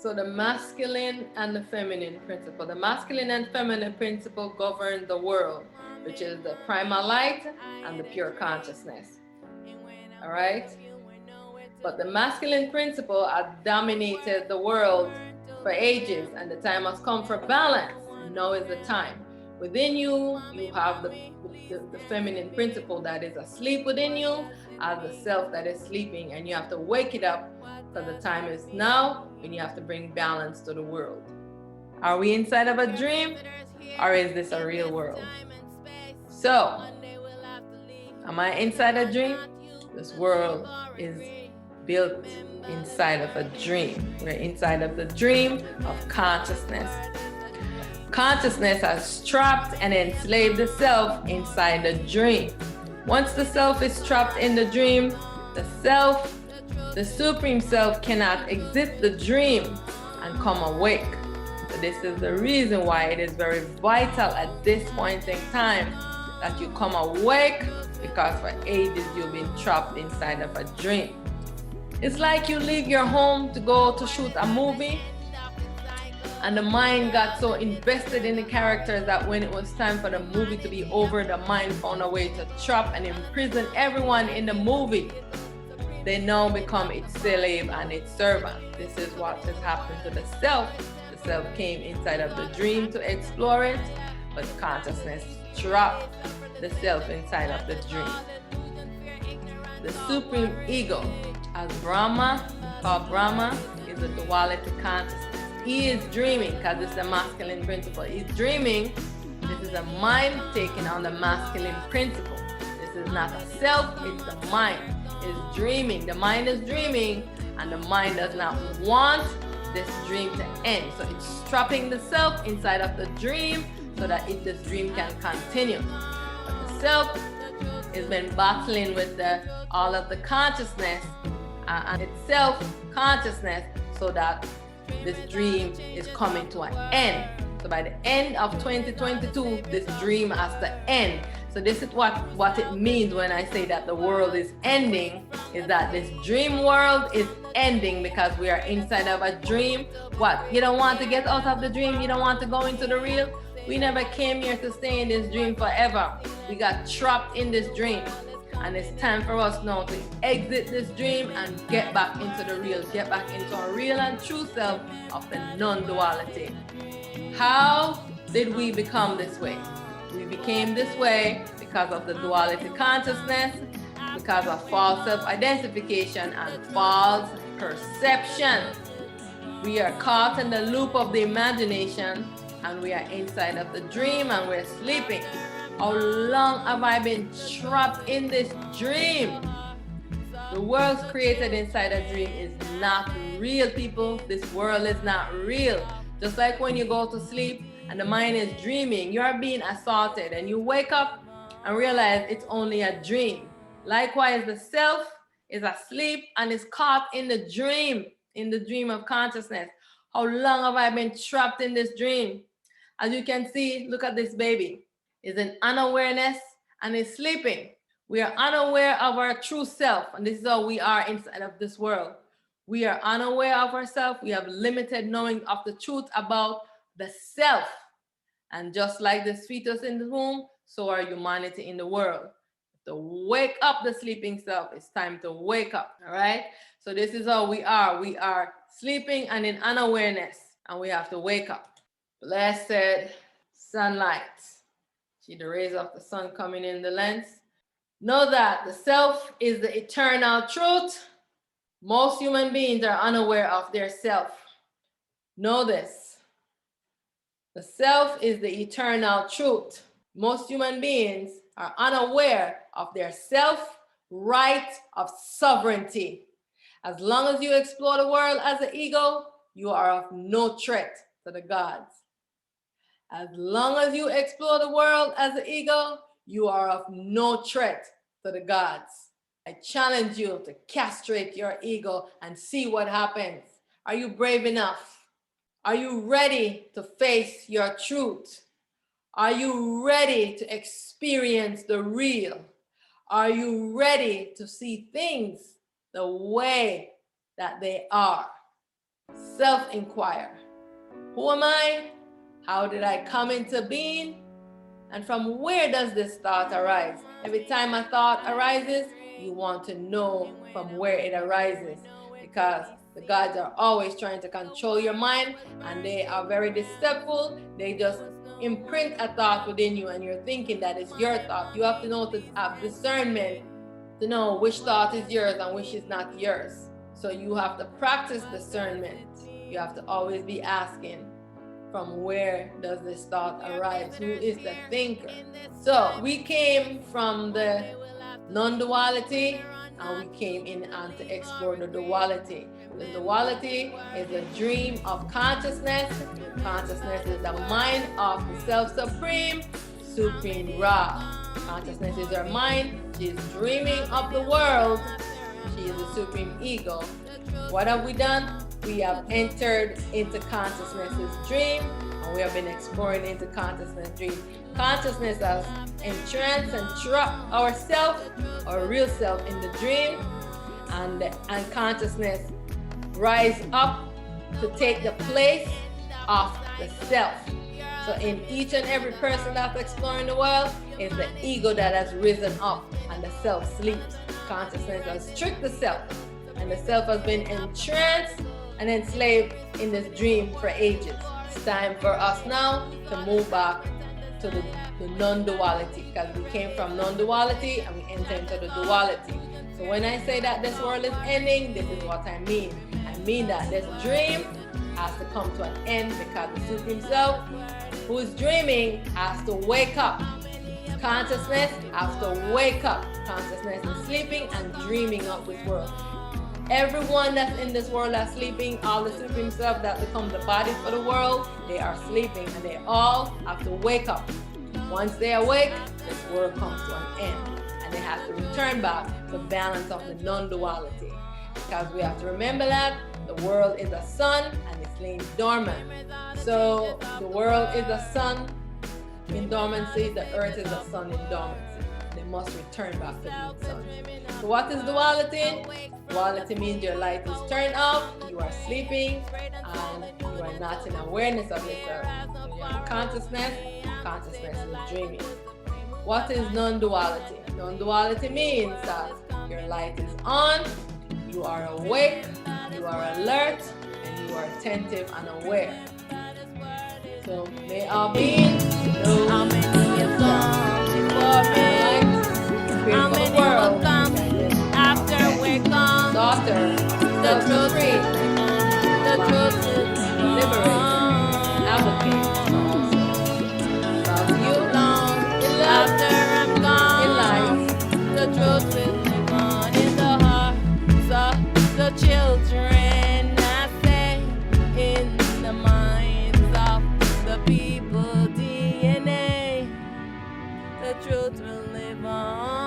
So the masculine and the feminine principle. The masculine and feminine principle govern the world, which is the primal light and the pure consciousness. All right? But the masculine principle has dominated the world for ages, and the time has come for balance. Now is the time. Within you, you have the feminine principle that is asleep within you, as the self that is sleeping, and you have to wake it up because the time is now when you have to bring balance to the world. Are we inside of a dream, or is this a real world? So, am I inside a dream? This world is built inside of a dream. We're inside of the dream of consciousness. Consciousness has trapped and enslaved the self inside the dream. Once the self is trapped in the dream, the self, the supreme self, cannot exit the dream and come awake. So this is the reason why it is very vital at this point in time that you come awake, because for ages you've been trapped inside of a dream. It's like you leave your home to go to shoot a movie, and the mind got so invested in the characters that when it was time for the movie to be over, the mind found a way to trap and imprison everyone in the movie. They now become its slave and its servant. This is what has happened to the self. The self came inside of the dream to explore it, but consciousness trapped the self inside of the dream. The supreme ego, as Brahma, called Brahma, is a duality consciousness. He is dreaming, because it's the masculine principle. He's dreaming. This is a mind taking on the masculine principle. This is not a self, it's the mind. It's dreaming. The mind is dreaming, and the mind does not want this dream to end. So it's trapping the self inside of the dream so that this dream can continue. But the self has been battling with all of the consciousness and its self-consciousness so that this dream is coming to an end. So by the end of 2022, this dream has to end. So this is what it means when I say that the world is ending, is that this dream world is ending because we are inside of a dream. What? You don't want to get out of the dream? You don't want to go into the real? We never came here to stay in this dream forever. We got trapped in this dream. And it's time for us now to exit this dream and get back into the real, get back into our real and true self of the non-duality. How did we become this way? We became this way because of the duality consciousness, because of false self-identification and false perception. We are caught in the loop of the imagination, and we are inside of the dream and we're sleeping. How long have I been trapped in this dream? The world created inside a dream is not real, people. This world is not real. Just like when you go to sleep and the mind is dreaming, you are being assaulted, and you wake up and realize it's only a dream. Likewise, the self is asleep and is caught in the dream of consciousness. How long have I been trapped in this dream? As you can see, look at this baby. Is in unawareness and is sleeping. We are unaware of our true self, and this is how we are inside of this world. We are unaware of ourselves. We have limited knowing of the truth about the self. And just like the fetus in the womb, so are humanity in the world. To wake up the sleeping self, it's time to wake up, all right? So this is how we are. We are sleeping and in unawareness, and we have to wake up. Blessed sunlight. See the rays of the sun coming in the lens. Know that the self is the eternal truth. Most human beings are unaware of their self. Know this. The self is the eternal truth. Most human beings are unaware of their self-right of sovereignty. As long as you explore the world as an ego, you are of no threat to the gods. As long as you explore the world as an ego, you are of no threat to the gods. I challenge you to castrate your ego and see what happens. Are you brave enough? Are you ready to face your truth? Are you ready to experience the real? Are you ready to see things the way that they are? self-inquire. Who am I? How did I come into being? And from where does this thought arise? Every time a thought arises, you want to know from where it arises, because the gods are always trying to control your mind, and they are very deceitful. They just imprint a thought within you, and you're thinking that it's your thought. You have to know to have discernment to know which thought is yours and which is not yours. So you have to practice discernment. You have to always be asking, from where does this thought arise? Who is the thinker? So we came from the non-duality, and we came in and to explore the duality. The duality is a dream of consciousness. Consciousness is the mind of the self-supreme, Supreme Ra. Consciousness is her mind. She is dreaming of the world. She is the supreme ego. What have we done? We have entered into consciousness's dream, and we have been exploring into consciousness dream. Consciousness has entranced and trapped ourself, our real self, in the dream, and consciousness rise up to take the place of the self. So in each and every person that's exploring the world is the ego that has risen up, and the self sleeps. Consciousness has tricked the self, and the self has been entranced and enslaved in this dream for ages. It's time for us now to move back to the non-duality, because we came from non-duality and we enter into the duality. So when I say that this world is ending, this is what I mean. I mean that this dream has to come to an end, because the Supreme Self, who is dreaming, has to wake up. Consciousness has to wake up. Consciousness is sleeping and dreaming of this world. Everyone that's in this world that's sleeping, all the Supreme Self that become the bodies for the world, they are sleeping, and they all have to wake up. Once they awake, this world comes to an end, and they have to return back to the balance of the non-duality. Because we have to remember that the world is a sun and it's laying dormant. So the world is a sun in dormancy, the earth is a sun in dormancy. They must return back to being sun. So what is duality? Duality means your light is turned off, you are sleeping, and you are not in awareness of yourself. So you are in consciousness is dreaming. What is non-duality? Non-duality means that your light is on, you are awake, you are alert, and you are attentive and aware. So may our beings know how many have gone before me, how many will come after we're gone. Daughter, the truth free, the truth is liberated, advocate. About you long, after I'm gone, in life, the truth will live on in the hearts of the children. I say, in the minds of the people DNA, the truth will live on.